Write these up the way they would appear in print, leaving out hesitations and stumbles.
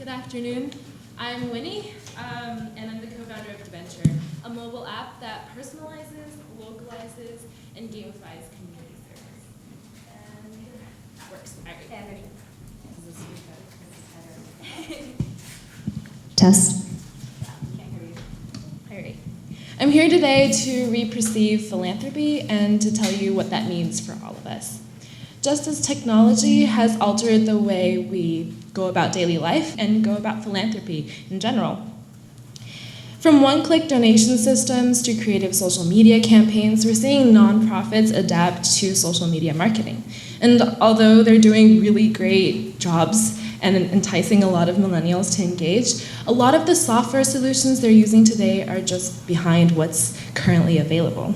Good afternoon. I'm Winnie, and I'm the co-founder of Giventure, a mobile app that personalizes, localizes, and gamifies community service. And that works. All right. Yeah, ready. This is Test. Can't hear you. All right. I'm here today to re-perceive philanthropy and to tell you what that means for all of us. Just as technology has altered the way we go about daily life and go about philanthropy in general. From one-click donation systems to creative social media campaigns, we're seeing nonprofits adapt to social media marketing. And although they're doing really great jobs and enticing a lot of millennials to engage, a lot of the software solutions they're using today are just behind what's currently available.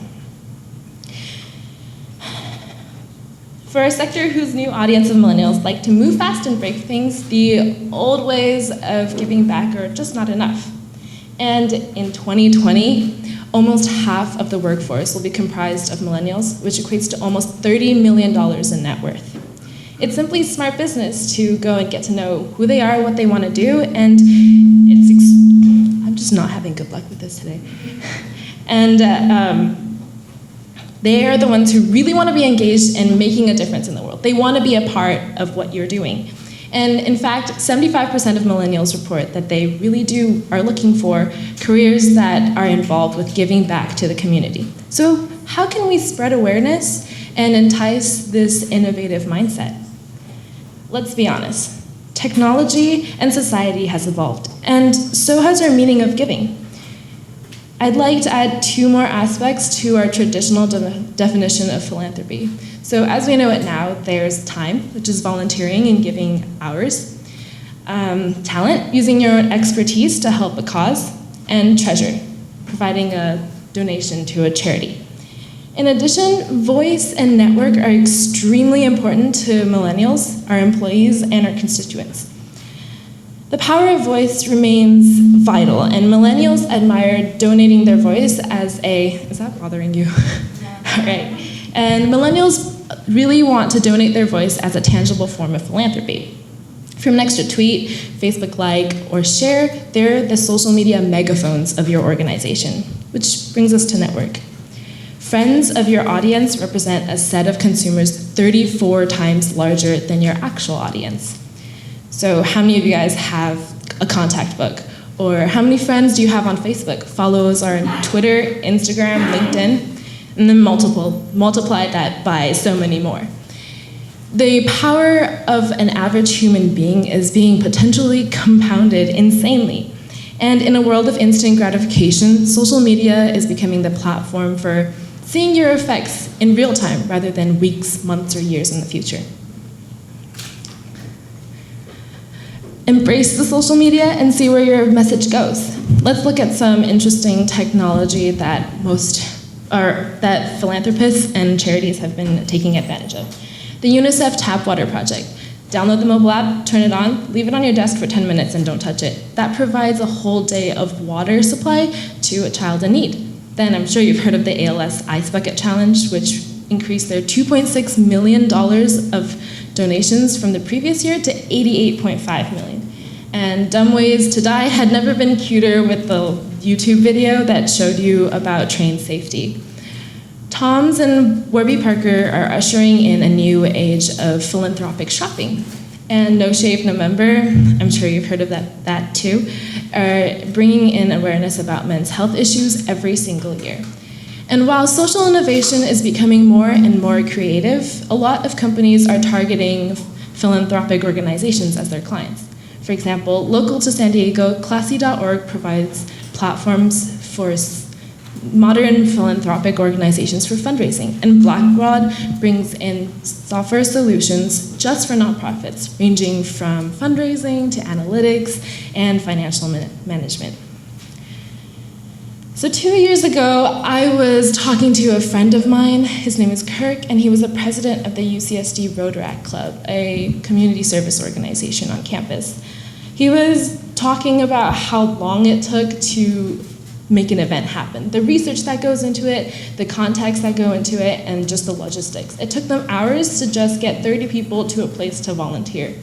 For a sector whose new audience of millennials like to move fast and break things, the old ways of giving back are just not enough. And in 2020, almost half of the workforce will be comprised of millennials, which equates to almost $30 million in net worth. It's simply smart business to go and get to know who they are, what they want to do, and I'm just not having good luck with this today. And they are the ones who really want to be engaged in making a difference in the world. They want to be a part of what you're doing. And in fact, 75% of millennials report that they really are looking for careers that are involved with giving back to the community. So how can we spread awareness and entice this innovative mindset? Let's be honest. Technology and society has evolved, and so has our meaning of giving. I'd like to add two more aspects to our traditional definition of philanthropy. So as we know it now, there's time, which is volunteering and giving hours, talent, using your own expertise to help a cause, and treasure, providing a donation to a charity. In addition, voice and network are extremely important to millennials, our employees, and our constituents. The power of voice remains vital, and millennials admire donating their voice as is that bothering you? Yeah. All right. And millennials really want to donate their voice as a tangible form of philanthropy. From an extra tweet, Facebook like, or share, they're the social media megaphones of your organization, which brings us to network. Friends of your audience represent a set of consumers 34 times larger than your actual audience. So how many of you guys have a contact book? Or how many friends do you have on Facebook? Followers are on Twitter, Instagram, LinkedIn, and then multiply that by so many more. The power of an average human being is being potentially compounded insanely. And in a world of instant gratification, social media is becoming the platform for seeing your effects in real time rather than weeks, months, or years in the future. Embrace the social media and see where your message goes. Let's look at some interesting technology that philanthropists and charities have been taking advantage of. The UNICEF Tap Water Project. Download the mobile app, turn it on, leave it on your desk for 10 minutes and don't touch it. That provides a whole day of water supply to a child in need. Then I'm sure you've heard of the ALS Ice Bucket Challenge, which increased their $2.6 million of donations from the previous year to $88.5 million. And Dumb Ways to Die had never been cuter with the YouTube video that showed you about train safety. Tom's and Warby Parker are ushering in a new age of philanthropic shopping. And No Shave November, I'm sure you've heard of that too, are bringing in awareness about men's health issues every single year. And while social innovation is becoming more and more creative, a lot of companies are targeting philanthropic organizations as their clients. For example, local to San Diego, Classy.org provides platforms for modern philanthropic organizations for fundraising, and BlackRod brings in software solutions just for nonprofits, ranging from fundraising to analytics and financial management. So 2 years ago, I was talking to a friend of mine. His name is Kirk, and he was the president of the UCSD Rotaract Club, a community service organization on campus. He was talking about how long it took to make an event happen, the research that goes into it, the contacts that go into it, and just the logistics. It took them hours to just get 30 people to a place to volunteer.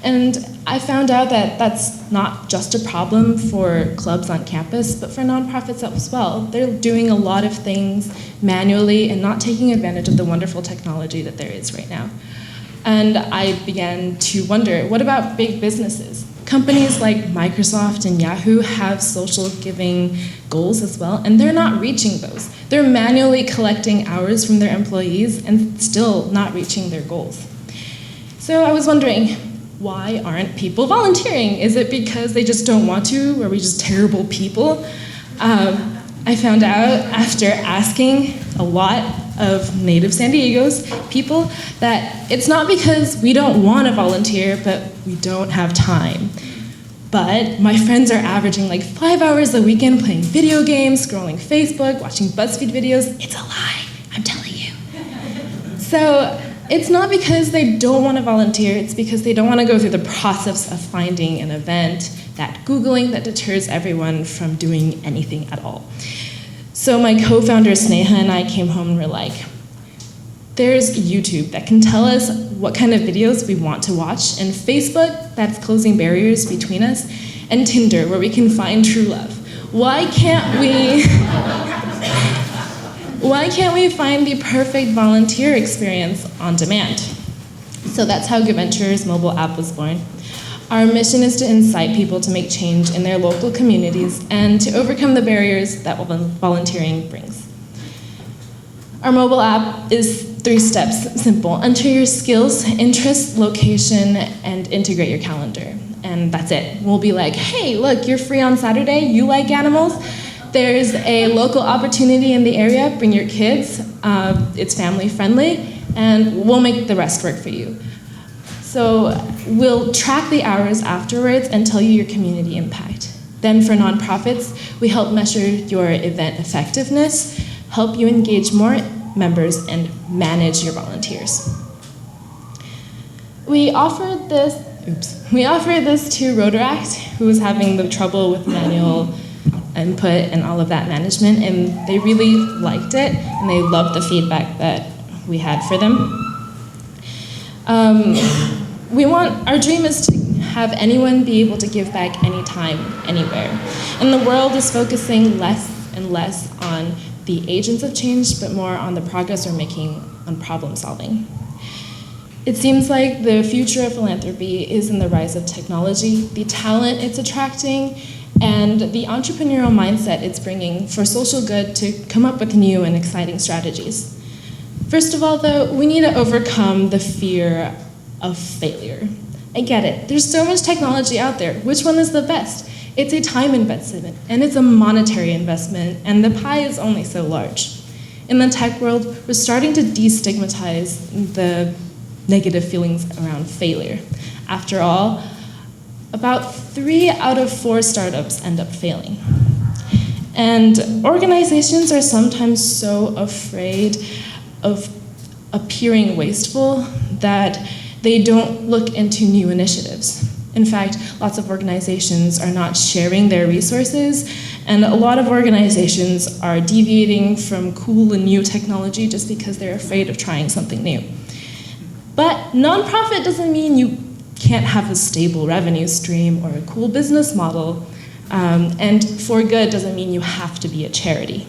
And I found out that that's not just a problem for clubs on campus, but for nonprofits as well. They're doing a lot of things manually and not taking advantage of the wonderful technology that there is right now. And I began to wonder, what about big businesses? Companies like Microsoft and Yahoo have social giving goals as well, and they're not reaching those. They're manually collecting hours from their employees and still not reaching their goals. So I was wondering, why aren't people volunteering? Is it because they just don't want to? Are we just terrible people? I found out after asking a lot of native San Diego's people that it's not because we don't want to volunteer, but we don't have time. But my friends are averaging like 5 hours a weekend playing video games, scrolling Facebook, watching BuzzFeed videos. It's a lie, I'm telling you. So it's not because they don't want to volunteer, it's because they don't want to go through the process of finding an event, that Googling that deters everyone from doing anything at all. So my co-founder Sneha and I came home and were like, there's YouTube that can tell us what kind of videos we want to watch, and Facebook that's closing barriers between us, and Tinder where we can find true love. Why can't we find the perfect volunteer experience on demand? So that's how Giventure's mobile app was born. Our mission is to incite people to make change in their local communities and to overcome the barriers that volunteering brings. Our mobile app is 3 steps, simple. Enter your skills, interests, location, and integrate your calendar. And that's it. We'll be like, hey, look, you're free on Saturday, you like animals? There's a local opportunity in the area, bring your kids, it's family friendly, and we'll make the rest work for you. So we'll track the hours afterwards and tell you your community impact. Then for nonprofits, we help measure your event effectiveness, help you engage more members, and manage your volunteers. We offered this to Rotaract, who was having the trouble with manual input and all of that management, and they really liked it, and they loved the feedback that we had for them. Our dream is to have anyone be able to give back anytime, anywhere. And the world is focusing less and less on the agents of change, but more on the progress we're making on problem solving. It seems like the future of philanthropy is in the rise of technology, the talent it's attracting, and the entrepreneurial mindset it's bringing for social good to come up with new and exciting strategies. First of all, though, we need to overcome the fear of failure. I get it. There's so much technology out there. Which one is the best? It's a time investment, and it's a monetary investment, and the pie is only so large. In the tech world, we're starting to destigmatize the negative feelings around failure. After all, about 3 out of 4 startups end up failing. And organizations are sometimes so afraid of appearing wasteful that they don't look into new initiatives. In fact, lots of organizations are not sharing their resources, and a lot of organizations are deviating from cool and new technology just because they're afraid of trying something new. But nonprofit doesn't mean you can't have a stable revenue stream or a cool business model, and for good doesn't mean you have to be a charity.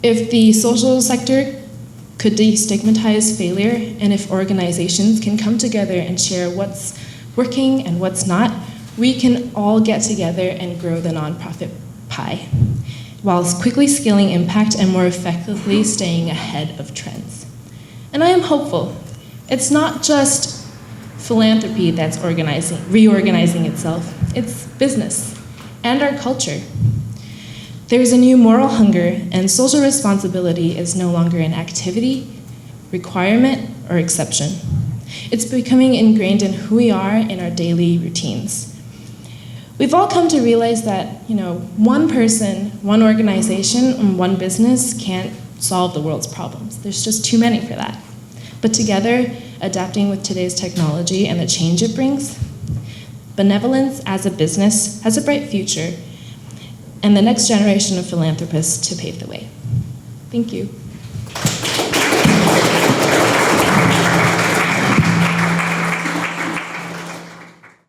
If the social sector could destigmatize failure, and if organizations can come together and share what's working and what's not, we can all get together and grow the nonprofit pie, while quickly scaling impact and more effectively staying ahead of trends. And I am hopeful. It's not just philanthropy that's reorganizing itself, it's business and our culture. There's a new moral hunger, and social responsibility is no longer an activity, requirement, or exception. It's becoming ingrained in who we are in our daily routines. We've all come to realize that, one person, one organization, and one business can't solve the world's problems. There's just too many for that. But together, adapting with today's technology and the change it brings, benevolence as a business has a bright future, and the next generation of philanthropists to pave the way. Thank you.